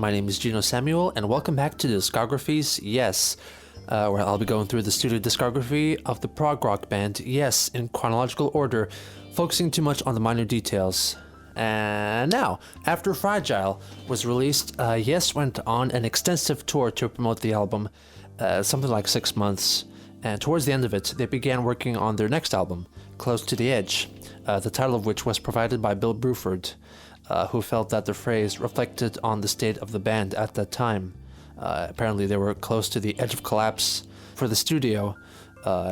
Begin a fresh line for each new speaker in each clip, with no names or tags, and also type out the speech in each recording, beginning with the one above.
My name is Geno Samuel, and welcome back to Discographies, yes, where I'll be going through the studio discography of the prog rock band, yes, in chronological order, focusing too much on the minor details. And now, after Fragile was released, Yes went on an extensive tour to promote the album, something like 6 months, and towards the end of it, they began working on their next album, Close to the Edge, the title of which was provided by Bill Bruford, who felt that the phrase reflected on the state of the band at that time. Apparently they were close to the edge of collapse. For the studio,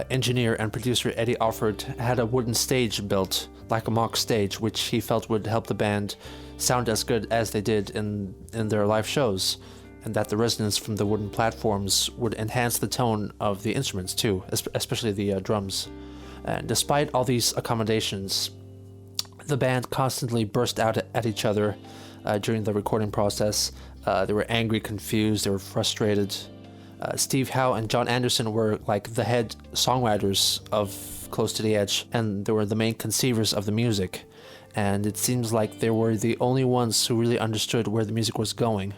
engineer and producer Eddie Offord had a wooden stage built, like a mock stage, which he felt would help the band sound as good as they did in their live shows, and that the resonance from the wooden platforms would enhance the tone of the instruments too, especially the drums. And despite all these accommodations, the band constantly burst out at each other during the recording process. They were angry, confused, they were frustrated. Steve Howe and John Anderson were like the head songwriters of Close to the Edge, and they were the main conceivers of the music. And it seems like they were the only ones who really understood where the music was going.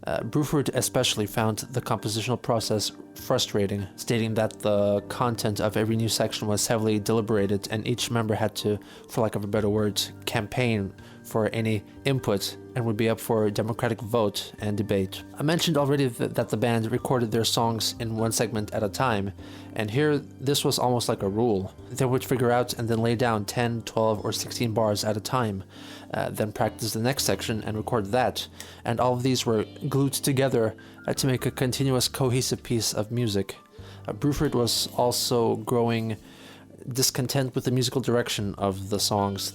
Bruford especially found the compositional process frustrating, stating that the content of every new section was heavily deliberated and each member had to, for lack of a better word, campaign for any input and would be up for a democratic vote and debate. I mentioned already that the band recorded their songs in one segment at a time, and here this was almost like a rule. They would figure out and then lay down 10, 12, or 16 bars at a time, then practice the next section and record that, and all of these were glued together to make a continuous, cohesive piece of music. Bruford was also growing discontent with the musical direction of the songs.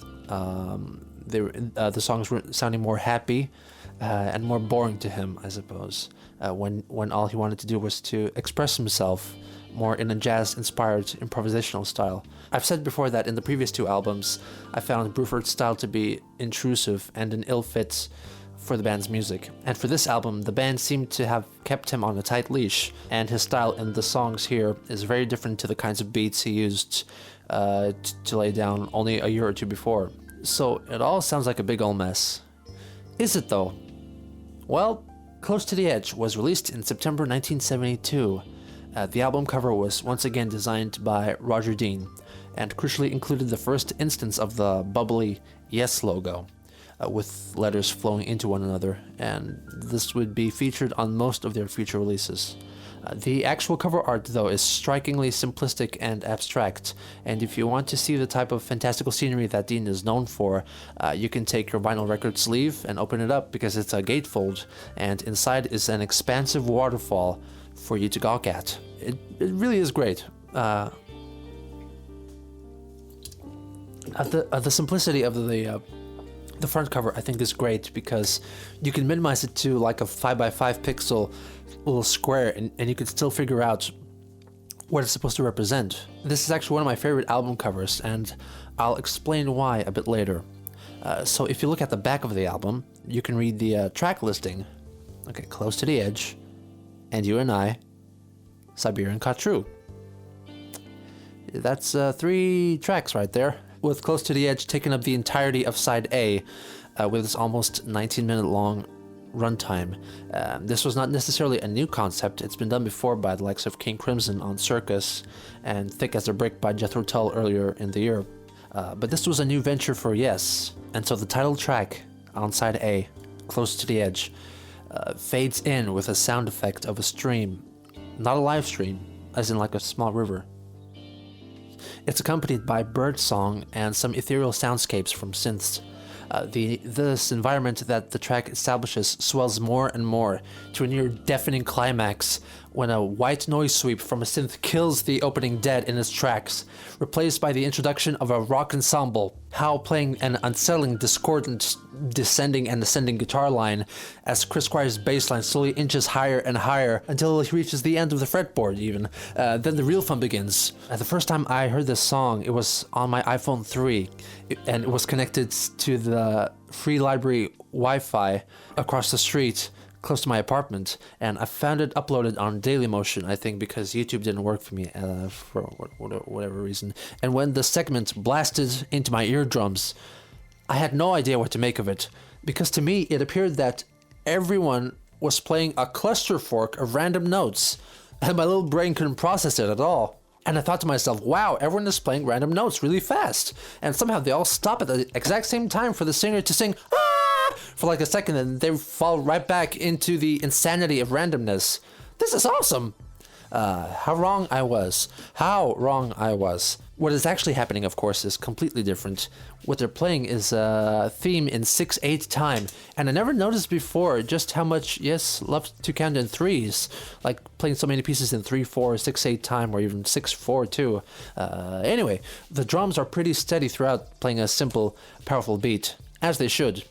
The songs were sounding more happy and more boring to him, I suppose, when all he wanted to do was to express himself more in a jazz-inspired improvisational style. I've said before that in the previous two albums, I found Bruford's style to be intrusive and an ill fit for the band's music. And for this album, the band seemed to have kept him on a tight leash, and his style in the songs here is very different to the kinds of beats he used to lay down only a year or two before. So it all sounds like a big ol' mess. Is it though? Well, Close to the Edge was released in September 1972. The album cover was once again designed by Roger Dean, and crucially included the first instance of the bubbly Yes logo, with letters flowing into one another, and this would be featured on most of their future releases. The actual cover art, though, is strikingly simplistic and abstract, and if you want to see the type of fantastical scenery that Dean is known for, you can take your vinyl record sleeve and open it up, because it's a gatefold, and inside is an expansive waterfall for you to gawk at. It really is great. The simplicity of the front cover, I think, is great because you can minimize it to like a 5x5 pixel little square, and you can still figure out what it's supposed to represent. This is actually one of my favorite album covers, and I'll explain why a bit later. So if you look at the back of the album, you can read the track listing. Okay, Close to the Edge, And You and I, Siberian Khatru. That's 3 tracks right there, with Close to the Edge taking up the entirety of side A, with its almost 19-minute long runtime. This was not necessarily a new concept. It's been done before by the likes of King Crimson on Circus and Thick as a Brick by Jethro Tull earlier in the year. But this was a new venture for Yes, and so the title track on side A, Close to the Edge, fades in with a sound effect of a stream, not a live stream, as in like a small river. It's accompanied by bird song and some ethereal soundscapes from synths. This environment that the track establishes swells more and more to a near deafening climax when a white noise sweep from a synth kills the opening dead in its tracks, replaced by the introduction of a rock ensemble, Howe playing an unsettling, discordant, descending and ascending guitar line as Chris Squire's bass line slowly inches higher and higher until he reaches the end of the fretboard even. Then the real fun begins. The first time I heard this song, it was on my iPhone 3, and it was connected to the free library Wi-Fi across the street close to my apartment, and I found it uploaded on Dailymotion, I think because YouTube didn't work for me for whatever reason. And when the segment blasted into my eardrums, I had no idea what to make of it, because to me it appeared that everyone was playing a cluster fork of random notes, and my little brain couldn't process it at all. And I thought to myself, wow, everyone is playing random notes really fast. And somehow they all stop at the exact same time for the singer to sing, ah! For like a second, and they fall right back into the insanity of randomness. This is awesome. How wrong I was. How wrong I was. What is actually happening, of course, is completely different. What they're playing is a theme in 6/8 time, and I never noticed before just how much, yes, love to count in threes, like playing so many pieces in 3/4, 6/8 time, or even 6/4 too. Anyway, the drums are pretty steady throughout, playing a simple, powerful beat, as they should.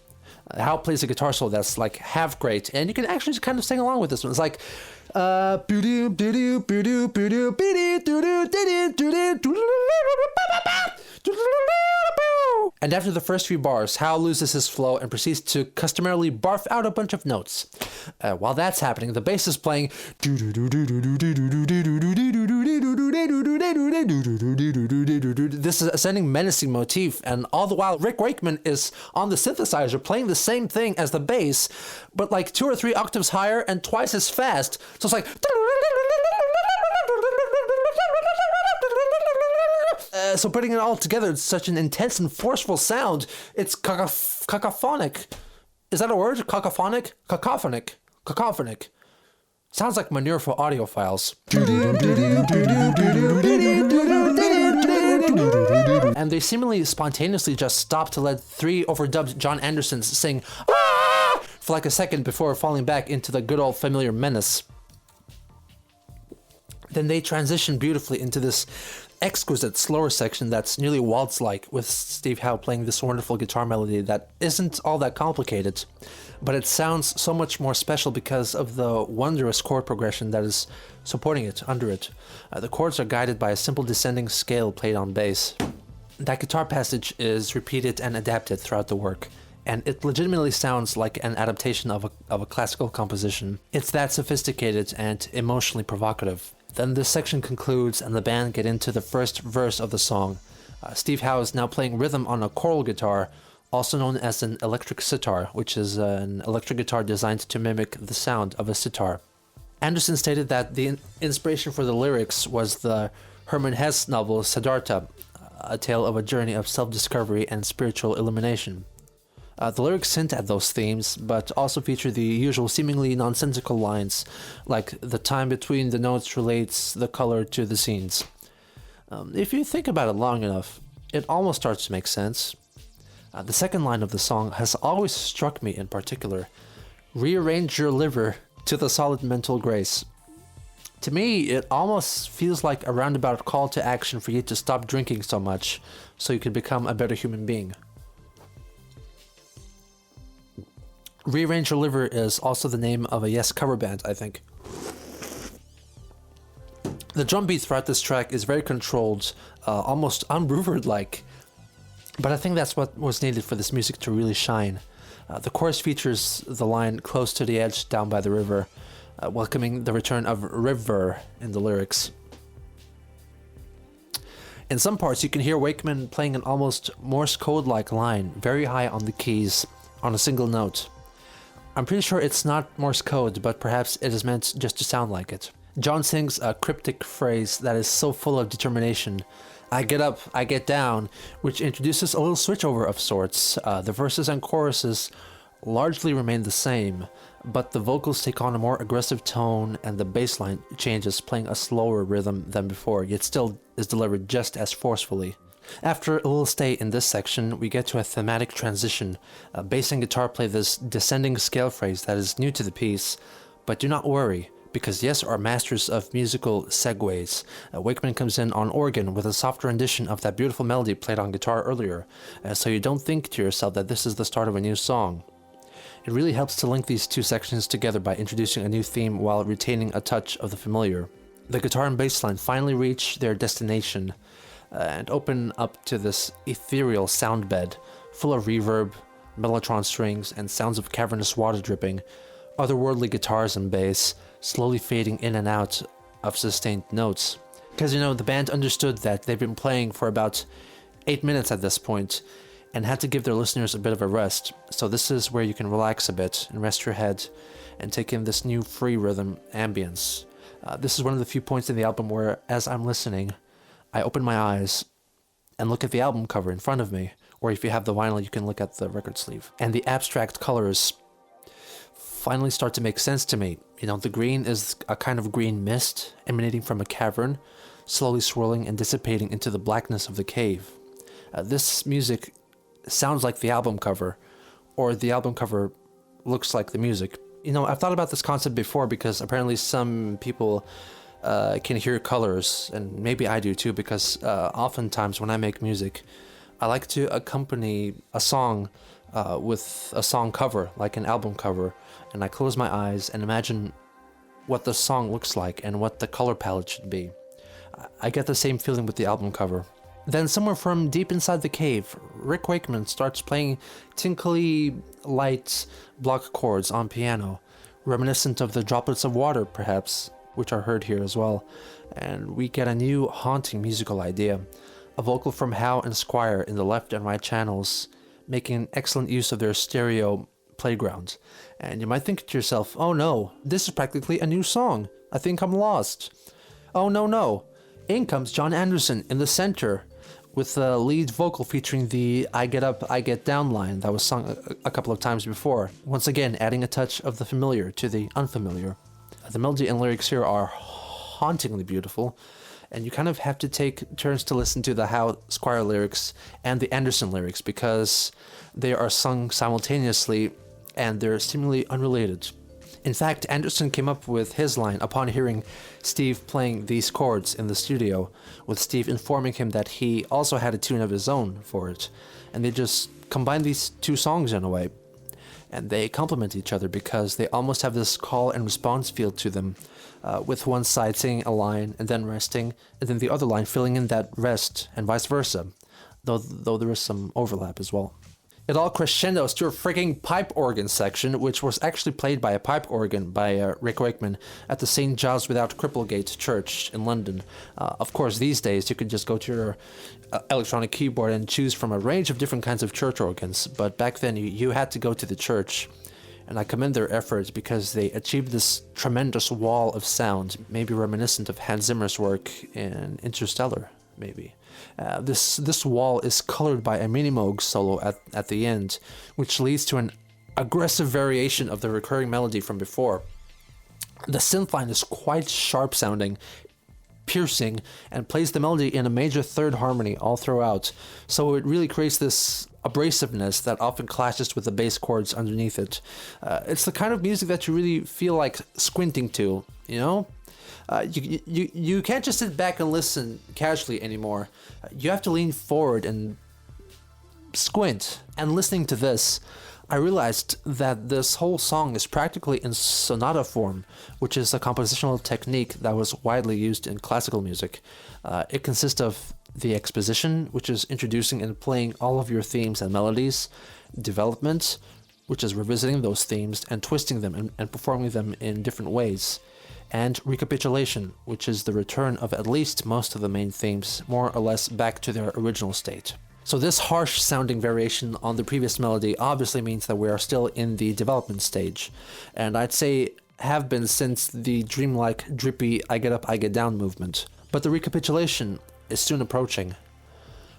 Hal plays a guitar solo that's like half great, and you can actually just kind of sing along with this one. It's like, and after the first few bars, Hal loses his flow and proceeds to customarily barf out a bunch of notes. While that's happening, the bass is playing. This is ascending menacing motif, and all the while Rick Wakeman is on the synthesizer playing the same thing as the bass, but like 2 or 3 octaves higher and twice as fast. So it's like. So putting it all together, it's such an intense and forceful sound. It's cacophonic. Is that a word? Cacophonic? Cacophonic. Cacophonic. Sounds like manure for audiophiles. And they seemingly spontaneously just stop to let 3 overdubbed John Andersons sing "Ah!" for like a second before falling back into the good old familiar menace. Then they transition beautifully into this exquisite slower section that's nearly waltz-like, with Steve Howe playing this wonderful guitar melody that isn't all that complicated, but it sounds so much more special because of the wondrous chord progression that is supporting it, under it. The chords are guided by a simple descending scale played on bass. That guitar passage is repeated and adapted throughout the work, and it legitimately sounds like an adaptation of a classical composition. It's that sophisticated and emotionally provocative. Then this section concludes and the band get into the first verse of the song. Steve Howe is now playing rhythm on a choral guitar, also known as an electric sitar, which is an electric guitar designed to mimic the sound of a sitar. Anderson stated that the inspiration for the lyrics was the Hermann Hesse novel Siddhartha, a tale of a journey of self-discovery and spiritual illumination. The lyrics hint at those themes, but also feature the usual seemingly nonsensical lines, like the time between the notes relates the color to the scenes. If you think about it long enough, it almost starts to make sense. The second line of the song has always struck me in particular. Rearrange your liver to the solid mental grace. To me, it almost feels like a roundabout call to action for you to stop drinking so much, so you can become a better human being. Rearrange Your Liver is also the name of a Yes cover band, I think. The drum beat throughout this track is very controlled, almost ungroovered-like, but I think that's what was needed for this music to really shine. The chorus features the line "close to the edge, down by the river," welcoming the return of "river" in the lyrics. In some parts, you can hear Wakeman playing an almost Morse code-like line, very high on the keys, on a single note. I'm pretty sure it's not Morse code, but perhaps it is meant just to sound like it. John sings a cryptic phrase that is so full of determination. I get up, I get down, which introduces a little switchover of sorts. The verses and choruses largely remain the same, but the vocals take on a more aggressive tone and the bass line changes, playing a slower rhythm than before, yet still is delivered just as forcefully. After a little stay in this section, we get to a thematic transition. Bass and guitar play this descending scale phrase that is new to the piece, but do not worry, because Yes are masters of musical segues. Wakeman comes in on organ with a soft rendition of that beautiful melody played on guitar earlier, so you don't think to yourself that this is the start of a new song. It really helps to link these two sections together by introducing a new theme while retaining a touch of the familiar. The guitar and bass line finally reach their destination, and open up to this ethereal sound bed, full of reverb, mellotron strings, and sounds of cavernous water dripping, otherworldly guitars and bass, slowly fading in and out of sustained notes. Because, the band understood that they've been playing for about 8 minutes at this point, and had to give their listeners a bit of a rest. So this is where you can relax a bit and rest your head and take in this new free rhythm ambience. This is one of the few points in the album where, as I'm listening, I open my eyes and look at the album cover in front of me, or if you have the vinyl, you can look at the record sleeve. And the abstract colors finally start to make sense to me. You know, the green is a kind of green mist emanating from a cavern, slowly swirling and dissipating into the blackness of the cave. This music sounds like the album cover, or the album cover looks like the music. You know, I've thought about this concept before because apparently some people can hear colors, and maybe I do too, because oftentimes when I make music, I like to accompany a song with a song cover, like an album cover, and I close my eyes and imagine what the song looks like and what the color palette should be. I get the same feeling with the album cover. Then somewhere from deep inside the cave, Rick Wakeman starts playing tinkly, light block chords on piano, reminiscent of the droplets of water, perhaps, which are heard here as well. And we get a new haunting musical idea, a vocal from Howe and Squire in the left and right channels, making excellent use of their stereo playground. And you might think to yourself, oh no, this is practically a new song. I think I'm lost. Oh no. In comes John Anderson in the center, with the lead vocal featuring the I get up, I get down line that was sung a couple of times before. Once again, adding a touch of the familiar to the unfamiliar. The melody and lyrics here are hauntingly beautiful, and you kind of have to take turns to listen to the Howe Squire lyrics and the Anderson lyrics because they are sung simultaneously and they're seemingly unrelated. In fact, Anderson came up with his line upon hearing Steve playing these chords in the studio, with Steve informing him that he also had a tune of his own for it, and they just combined these two songs in a way. And they complement each other because they almost have this call and response feel to them, with one side singing a line and then resting, and then the other line filling in that rest, and vice versa, though there is some overlap as well. It all crescendos to a freaking pipe organ section, which was actually played by a pipe organ by Rick Wakeman at the St. Giles Without Cripplegate Church in London. Of course, these days you could just go to your electronic keyboard and choose from a range of different kinds of church organs, but back then you had to go to the church. And I commend their efforts because they achieved this tremendous wall of sound, maybe reminiscent of Hans Zimmer's work in Interstellar, maybe. This wall is colored by a mini-moog solo at the end, which leads to an aggressive variation of the recurring melody from before. The synth line is quite sharp sounding, piercing, and plays the melody in a major third harmony all throughout, so it really creates this abrasiveness that often clashes with the bass chords underneath it. It's the kind of music that you really feel like squinting to, you know? You can't just sit back and listen casually anymore. You have to lean forward and squint. And listening to this, I realized that this whole song is practically in sonata form, which is a compositional technique that was widely used in classical music. It consists of the exposition, which is introducing and playing all of your themes and melodies, development, which is revisiting those themes and twisting them and performing them in different ways, and recapitulation, which is the return of at least most of the main themes, more or less back to their original state. So this harsh sounding variation on the previous melody obviously means that we are still in the development stage, and I'd say have been since the dreamlike, drippy I get up, I get down movement. But the recapitulation is soon approaching.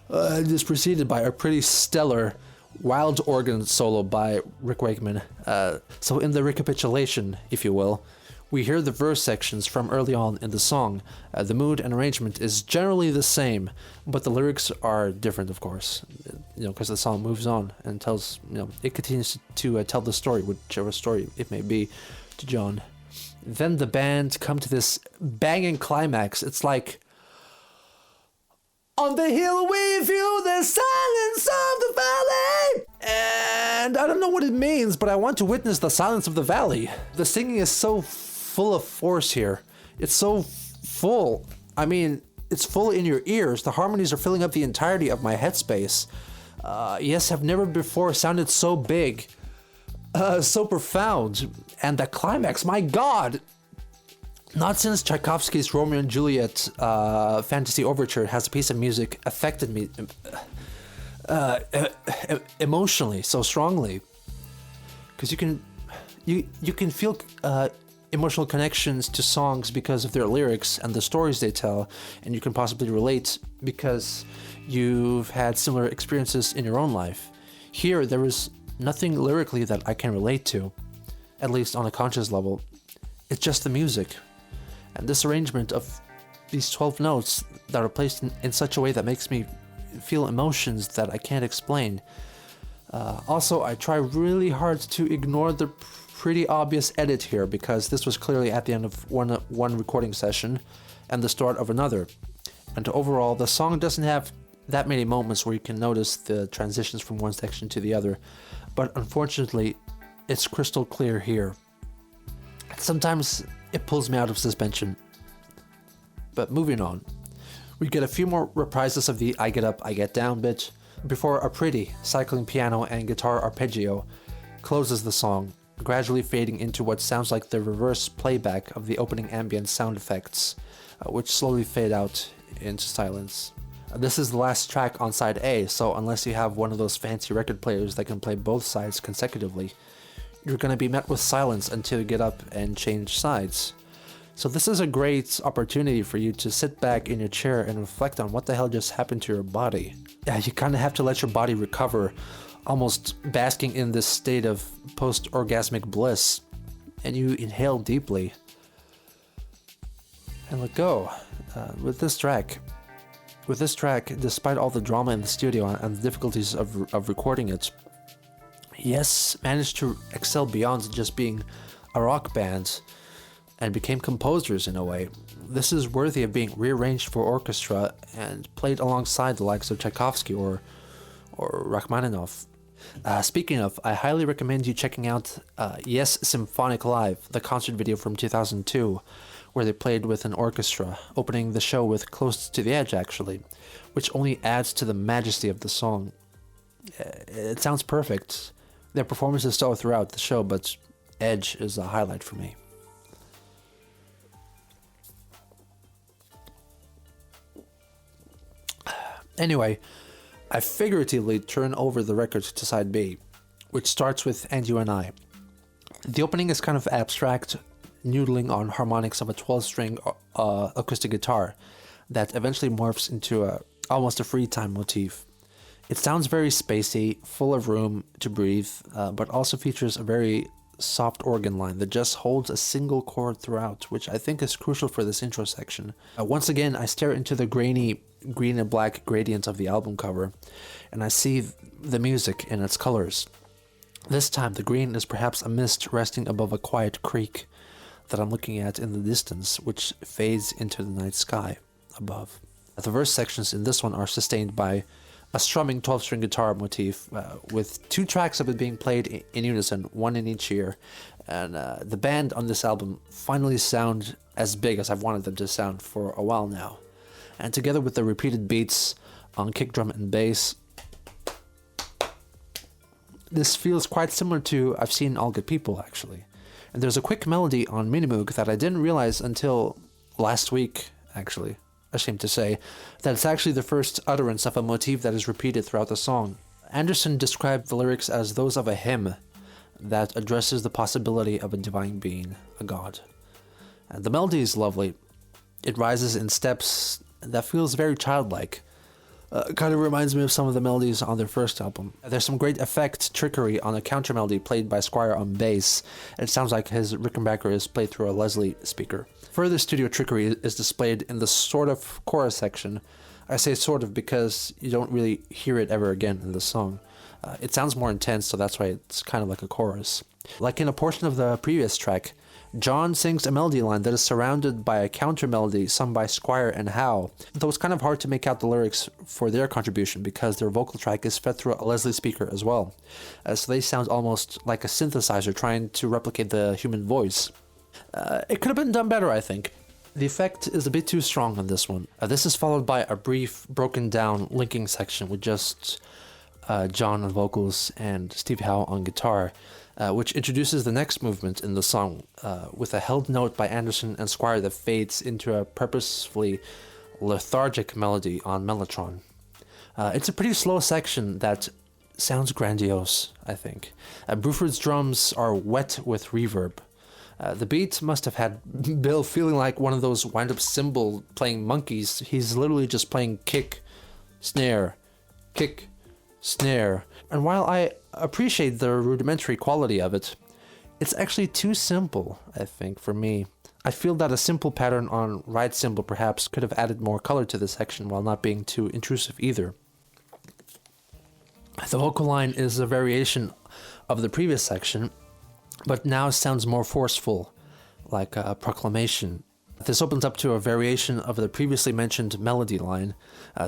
It is preceded by a pretty stellar wild organ solo by Rick Wakeman. So in the recapitulation, if you will, we hear the verse sections from early on in the song. The mood and arrangement is generally the same, but the lyrics are different, of course, because the song moves on and tells, it continues to tell the story, whichever story it may be, to John. Then the band come to this banging climax. It's like, on the hill we view the silence of the valley. And I don't know what it means, but I want to witness the silence of the valley. The singing is so full of force here. It's so full. I mean, it's full in your ears. The harmonies are filling up the entirety of my headspace. Yes, I've never before sounded so big, so profound. And the climax, my God! Not since Tchaikovsky's Romeo and Juliet fantasy overture has a piece of music affected me emotionally so strongly, because you can feel emotional connections to songs because of their lyrics and the stories they tell, and you can possibly relate because you've had similar experiences in your own life. Here, there is nothing lyrically that I can relate to, at least on a conscious level. It's just the music, and this arrangement of these 12 notes that are placed in such a way that makes me feel emotions that I can't explain. Also, I try really hard to ignore the pretty obvious edit here, because this was clearly at the end of one recording session and the start of another. And overall, the song doesn't have that many moments where you can notice the transitions from one section to the other, but unfortunately, it's crystal clear here. Sometimes it pulls me out of suspension. But moving on, we get a few more reprises of the I Get Up, I Get Down bit before a pretty cycling piano and guitar arpeggio closes the song, gradually fading into what sounds like the reverse playback of the opening ambient sound effects, which slowly fade out into silence. This is the last track on side A, so unless you have one of those fancy record players that can play both sides consecutively, you're going to be met with silence until you get up and change sides. So this is a great opportunity for you to sit back in your chair and reflect on what the hell just happened to your body. Yeah, you kind of have to let your body recover, almost basking in this state of post-orgasmic bliss, and you inhale deeply and let go. With this track, despite all the drama in the studio and the difficulties of recording it, Yes managed to excel beyond just being a rock band and became composers in a way. This is worthy of being rearranged for orchestra and played alongside the likes of Tchaikovsky or Rachmaninoff. Speaking of, I highly recommend you checking out Yes Symphonic Live, the concert video from 2002, where they played with an orchestra, opening the show with Close to the Edge actually, which only adds to the majesty of the song. It sounds perfect. Their performance is stellar throughout the show, but Edge is a highlight for me. Anyway, I figuratively turn over the record to side B, which starts with And You and I. The opening is kind of abstract, noodling on harmonics of a 12-string acoustic guitar that eventually morphs into almost a free time motif. It sounds very spacey, full of room to breathe, but also features a very soft organ line that just holds a single chord throughout, which I think is crucial for this intro section. Once again, I stare into the grainy green and black gradient of the album cover, and I see the music in its colors. This time, the green is perhaps a mist resting above a quiet creek that I'm looking at in the distance, which fades into the night sky above. The verse sections in this one are sustained by a strumming 12-string guitar motif with two tracks of it being played in unison, one in each ear. And the band on this album finally sound as big as I've wanted them to sound for a while now. And together with the repeated beats on kick drum and bass, this feels quite similar to I've Seen All Good People, actually. And there's a quick melody on Minimoog that I didn't realize until last week, actually. Ashamed to say, that it's actually the first utterance of a motif that is repeated throughout the song. Anderson described the lyrics as those of a hymn that addresses the possibility of a divine being, a god. And the melody is lovely. It rises in steps that feels very childlike. Kind of reminds me of some of the melodies on their first album. There's some great effect trickery on a counter melody played by Squire on bass. It sounds like his Rickenbacker is played through a Leslie speaker. Further studio trickery is displayed in the sort of chorus section. I say sort of because you don't really hear it ever again in the song. It sounds more intense, so that's why it's kind of like a chorus. Like in a portion of the previous track, John sings a melody line that is surrounded by a counter melody sung by Squire and Howe, though it's kind of hard to make out the lyrics for their contribution because their vocal track is fed through a Leslie speaker as well, so they sound almost like a synthesizer trying to replicate the human voice. It could have been done better, I think. The effect is a bit too strong on this one. This is followed by a brief, broken down linking section with just John on vocals and Steve Howe on guitar, which introduces the next movement in the song with a held note by Anderson and Squire that fades into a purposefully lethargic melody on mellotron. It's a pretty slow section that sounds grandiose, I think. Bruford's drums are wet with reverb. The beat must have had Bill feeling like one of those wind-up cymbal playing monkeys. He's literally just playing kick, snare, kick, snare. And while I appreciate the rudimentary quality of it, it's actually too simple, I think, for me. I feel that a simple pattern on right cymbal perhaps could have added more color to the section while not being too intrusive either. The vocal line is a variation of the previous section, but now sounds more forceful, like a proclamation. This opens up to a variation of the previously mentioned melody line,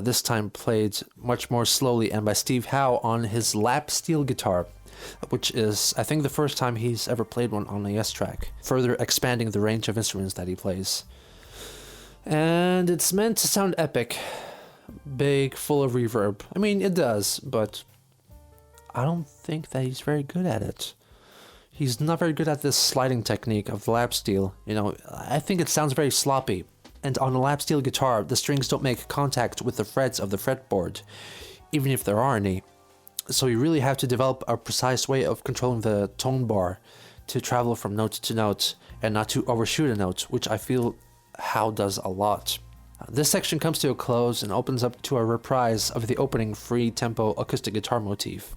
this time played much more slowly and by Steve Howe on his lap steel guitar, which is, I think, the first time he's ever played one on a Yes track, further expanding the range of instruments that he plays. And it's meant to sound epic, big, full of reverb. I mean, it does, but I don't think that he's very good at it. He's not very good at this sliding technique of the lap steel. You know, I think it sounds very sloppy. And on a lap steel guitar, the strings don't make contact with the frets of the fretboard, even if there are any. So you really have to develop a precise way of controlling the tone bar to travel from note to note and not to overshoot a note, which I feel Howe does a lot. This section comes to a close and opens up to a reprise of the opening free tempo acoustic guitar motif,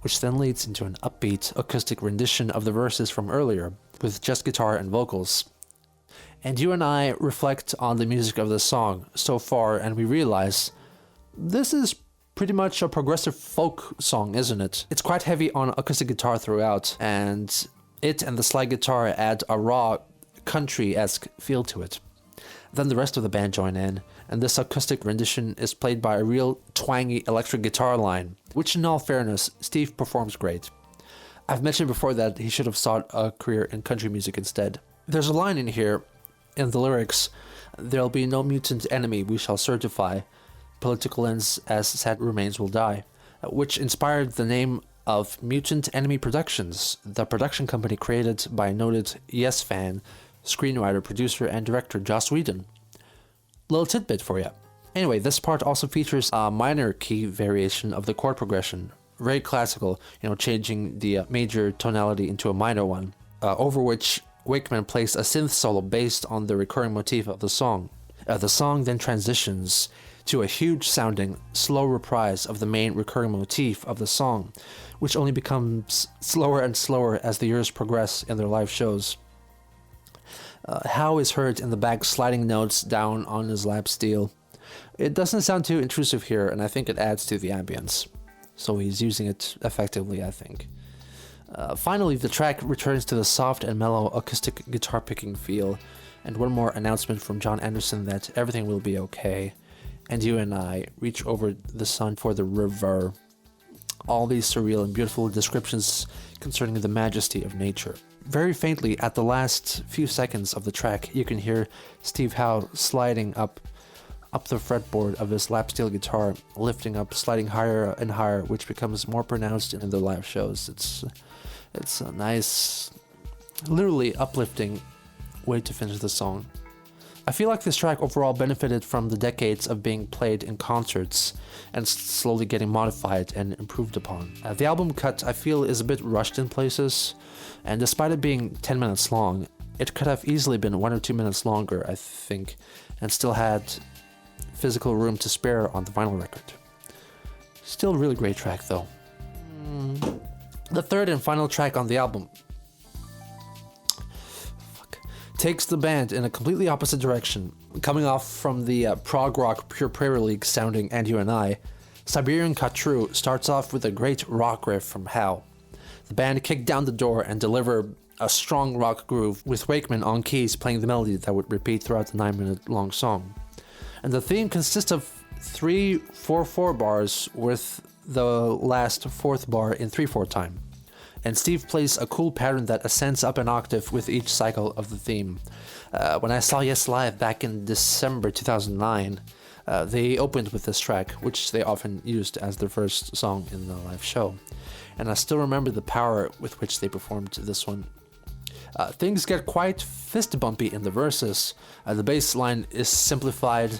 which then leads into an upbeat acoustic rendition of the verses from earlier, with just guitar and vocals. And you and I reflect on the music of the song so far, and we realize this is pretty much a progressive folk song, isn't it? It's quite heavy on acoustic guitar throughout, and it and the slide guitar add a raw, country-esque feel to it. Then the rest of the band join in, and this acoustic rendition is played by a real twangy electric guitar line, which in all fairness, Steve performs great. I've mentioned before that he should have sought a career in country music instead. There's a line in here, in the lyrics, "There'll be no mutant enemy we shall certify, political ends as sad remains will die," which inspired the name of Mutant Enemy Productions, the production company created by noted Yes fan, screenwriter, producer, and director Joss Whedon. Little tidbit for you. Anyway, this part also features a minor key variation of the chord progression, very classical, changing the major tonality into a minor one, over which Wakeman plays a synth solo based on the recurring motif of the song. The song then transitions to a huge sounding, slow reprise of the main recurring motif of the song, which only becomes slower and slower as the years progress in their live shows. Howe is heard in the back sliding notes down on his lap steel. It doesn't sound too intrusive here, and I think it adds to the ambience. So he's using it effectively, I think. Finally, the track returns to the soft and mellow acoustic guitar picking feel, and one more announcement from John Anderson that everything will be okay, and you and I reach over the sun for the river. All these surreal and beautiful descriptions concerning the majesty of nature. Very faintly, at the last few seconds of the track, you can hear Steve Howe sliding up the fretboard of his lap steel guitar, lifting up, sliding higher and higher, which becomes more pronounced in the live shows. It's a nice, literally uplifting way to finish the song. I feel like this track overall benefited from the decades of being played in concerts and slowly getting modified and improved upon. The album cut, I feel, is a bit rushed in places, and despite it being 10 minutes long, it could have easily been 1 or 2 minutes longer, I think, and still had physical room to spare on the vinyl record. Still a really great track, though. The third and final track on the album takes the band in a completely opposite direction. Coming off from the prog rock Pure Prayer League sounding And You and I, Siberian Khatru starts off with a great rock riff from Howe. The band kick down the door and deliver a strong rock groove with Wakeman on keys playing the melody that would repeat throughout the 9-minute long song. And the theme consists of 3 4/4 bars with the last 4th bar in 3/4 time. And Steve plays a cool pattern that ascends up an octave with each cycle of the theme. When I saw Yes live back in December 2009, they opened with this track, which they often used as their first song in the live show. And I still remember the power with which they performed this one. Things get quite fist bumpy in the verses. The bass line is simplified,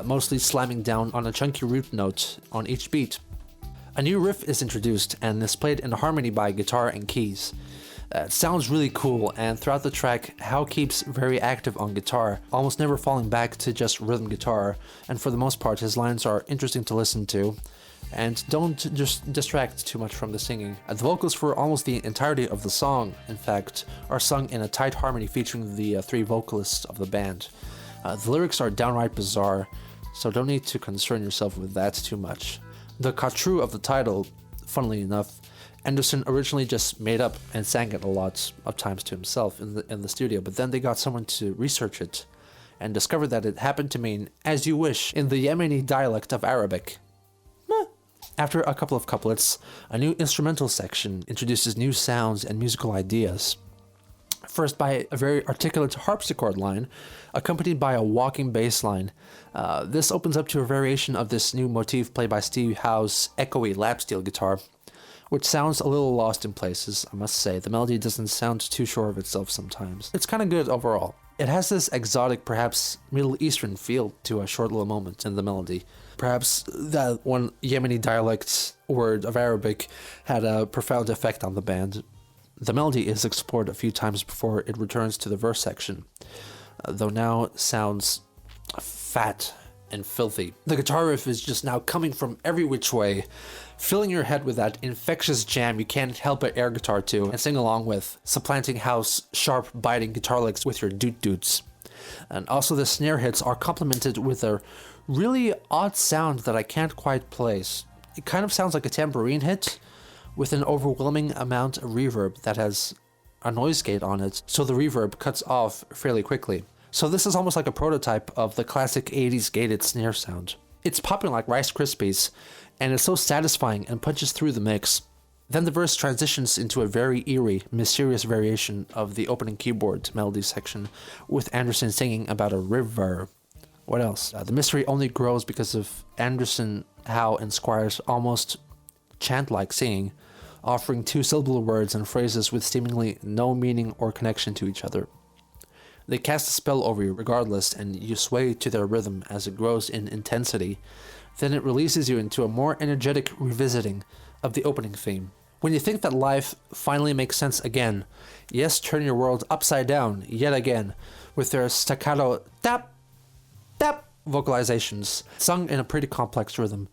mostly slamming down on a chunky root note on each beat. A new riff is introduced and is played in harmony by guitar and keys. It sounds really cool, and throughout the track, Howe keeps very active on guitar, almost never falling back to just rhythm guitar, and for the most part his lines are interesting to listen to, and don't just distract too much from the singing. The vocals for almost the entirety of the song, in fact, are sung in a tight harmony featuring the three vocalists of the band. The lyrics are downright bizarre, so don't need to concern yourself with that too much. The Khatru of the title, funnily enough, Anderson originally just made up and sang it a lot of times to himself in the studio, but then they got someone to research it and discovered that it happened to mean "as you wish" in the Yemeni dialect of Arabic. After a couple of couplets, a new instrumental section introduces new sounds and musical ideas. First by a very articulate harpsichord line, accompanied by a walking bass line. This opens up to a variation of this new motif played by Steve Howe's echoey lap steel guitar, which sounds a little lost in places, I must say. The melody doesn't sound too sure of itself sometimes. It's kind of good overall. It has this exotic, perhaps Middle Eastern feel to a short little moment in the melody. Perhaps that one Yemeni dialect word of Arabic had a profound effect on the band. The melody is explored a few times before it returns to the verse section, though now sounds fat and filthy. The guitar riff is just now coming from every which way, filling your head with that infectious jam you can't help but air guitar to and sing along with, supplanting Howe's sharp, biting guitar licks with your doot-doots. And also the snare hits are complemented with a really odd sound that I can't quite place. It kind of sounds like a tambourine hit with an overwhelming amount of reverb that has a noise gate on it, so the reverb cuts off fairly quickly. So this is almost like a prototype of the classic 80s gated snare sound. It's popping like Rice Krispies, and it's so satisfying and punches through the mix. Then the verse transitions into a very eerie, mysterious variation of the opening keyboard melody section, with Anderson singing about a river. What else? The mystery only grows because of Anderson, Howe, and Squire's almost chant-like singing, offering two-syllable words and phrases with seemingly no meaning or connection to each other. They cast a spell over you regardless, and you sway to their rhythm as it grows in intensity. Then it releases you into a more energetic revisiting of the opening theme. When you think that life finally makes sense again, yes, turn your world upside down yet again, with their staccato tap, tap vocalizations, sung in a pretty complex rhythm.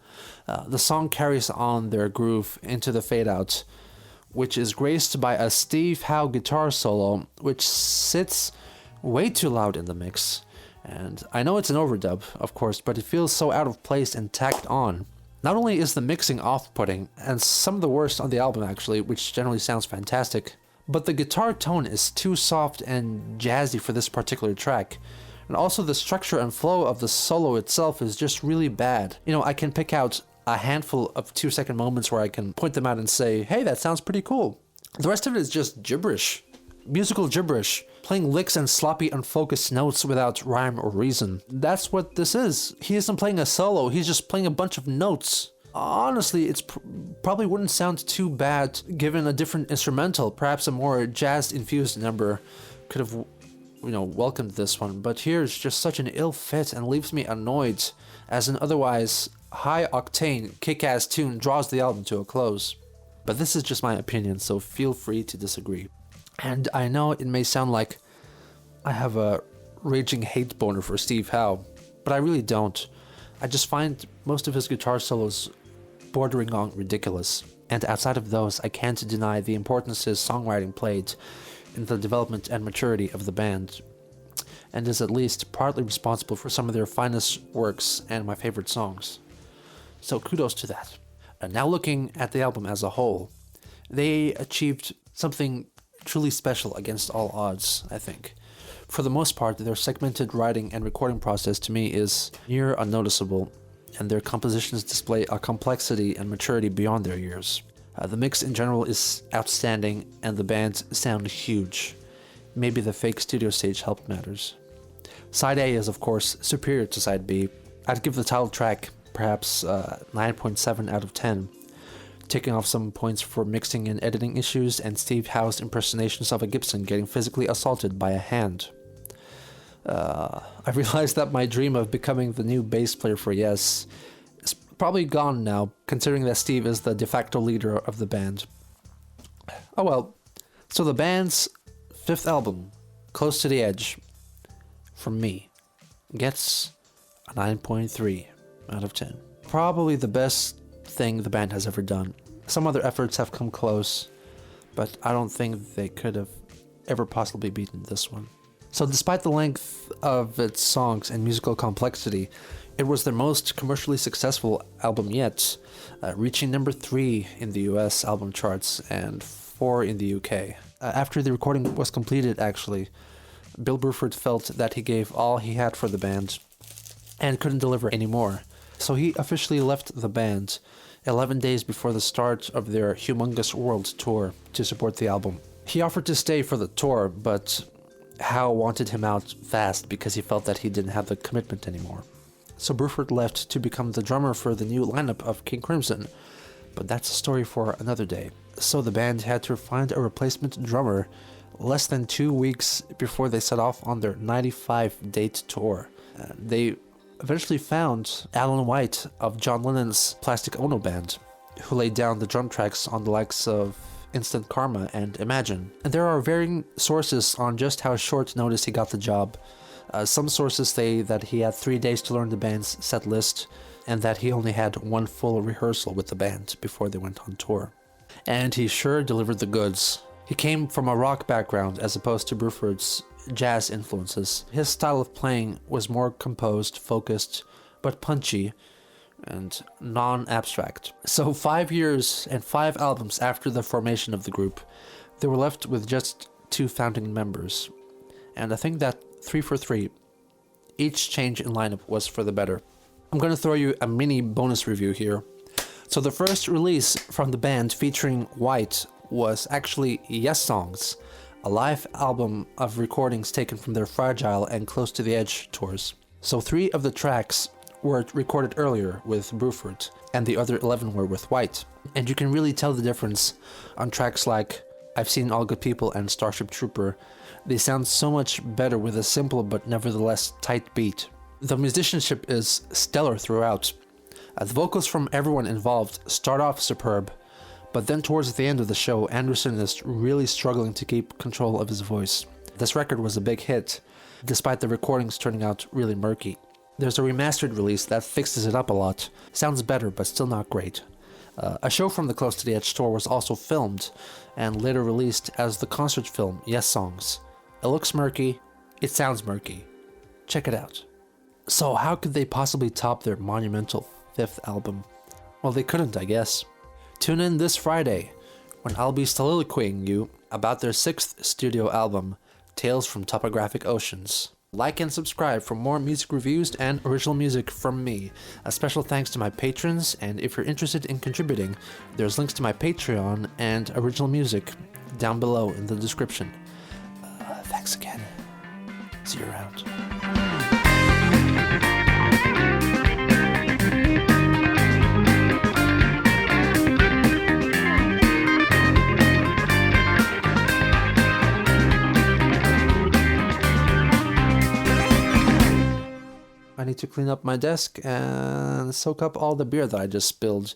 The song carries on their groove into the fade-out, which is graced by a Steve Howe guitar solo, which sits way too loud in the mix. And I know it's an overdub, of course, but it feels so out of place and tacked on. Not only is the mixing off-putting, and some of the worst on the album actually, which generally sounds fantastic, but the guitar tone is too soft and jazzy for this particular track. And also the structure and flow of the solo itself is just really bad. You know, I can pick out a handful of 2-second moments where I can point them out and say, hey, that sounds pretty cool. The rest of it is just gibberish. Musical gibberish. Playing licks and sloppy, unfocused notes without rhyme or reason. That's what this is. He isn't playing a solo, he's just playing a bunch of notes. Honestly, it's probably wouldn't sound too bad given a different instrumental. Perhaps a more jazz-infused number could have, welcomed this one. But here's just such an ill fit and leaves me annoyed, as an otherwise high-octane, kick-ass tune draws the album to a close. But this is just my opinion, so feel free to disagree. And I know it may sound like I have a raging hate boner for Steve Howe, but I really don't. I just find most of his guitar solos bordering on ridiculous. And outside of those, I can't deny the importance his songwriting played in the development and maturity of the band, and is at least partly responsible for some of their finest works and my favorite songs. So kudos to that. And now looking at the album as a whole, they achieved something truly special against all odds, I think. For the most part, their segmented writing and recording process to me is near unnoticeable, and their compositions display a complexity and maturity beyond their years. The mix in general is outstanding, and the band sound huge. Maybe the fake studio stage helped matters. Side A is, of course, superior to Side B. I'd give the title track perhaps 9.7 out of 10. taking off some points for mixing and editing issues, and Steve Howe's impersonations of a Gibson getting physically assaulted by a hand. I realized that my dream of becoming the new bass player for Yes is probably gone now, considering that Steve is the de facto leader of the band. Oh well. So the band's 5th album, Close to the Edge, from me, gets a 9.3 out of 10. Probably the best thing the band has ever done. Some other efforts have come close, but I don't think they could have ever possibly beaten this one. So despite the length of its songs and musical complexity, it was their most commercially successful album yet, reaching number 3 in the US album charts and 4 in the UK. After the recording was completed, actually, Bill Bruford felt that he gave all he had for the band and couldn't deliver any more. So he officially left the band 11 days before the start of their humongous world tour to support the album. He offered to stay for the tour, but Howe wanted him out fast because he felt that he didn't have the commitment anymore. So Bruford left to become the drummer for the new lineup of King Crimson, but that's a story for another day. So the band had to find a replacement drummer less than 2 weeks before they set off on their 95-date tour. They eventually found Alan White of John Lennon's Plastic Ono Band, who laid down the drum tracks on the likes of Instant Karma and Imagine. And there are varying sources on just how short notice he got the job. Some sources say that he had 3 days to learn the band's set list, and that he only had 1 full rehearsal with the band before they went on tour. And he sure delivered the goods. He came from a rock background as opposed to Bruford's jazz influences. His style of playing was more composed, focused, but punchy, and non-abstract. So 5 years and 5 albums after the formation of the group, they were left with just 2 founding members. And I think that 3 for 3, each change in lineup was for the better. I'm going to throw you a mini bonus review here. So the first release from the band featuring White was actually Yes Songs, a live album of recordings taken from their Fragile and Close to the Edge tours. So 3 of the tracks were recorded earlier with Bruford, and the other 11 were with White. And you can really tell the difference on tracks like I've Seen All Good People and Starship Trooper. They sound so much better with a simple but nevertheless tight beat. The musicianship is stellar throughout. The vocals from everyone involved start off superb, but then towards the end of the show, Anderson is really struggling to keep control of his voice. This record was a big hit, despite the recordings turning out really murky. There's a remastered release that fixes it up a lot. Sounds better, but still not great. A show from the Close to the Edge tour was also filmed and later released as the concert film Yes Songs. It looks murky, it sounds murky. Check it out. So how could they possibly top their monumental 5th album? Well, they couldn't, I guess. Tune in this Friday, when I'll be soliloquying you about their 6th studio album, Tales from Topographic Oceans. Like and subscribe for more music reviews and original music from me. A special thanks to my patrons, and if you're interested in contributing, there's links to my Patreon and original music down below in the description. Thanks again. See you around. I need to clean up my desk and soak up all the beer that I just spilled.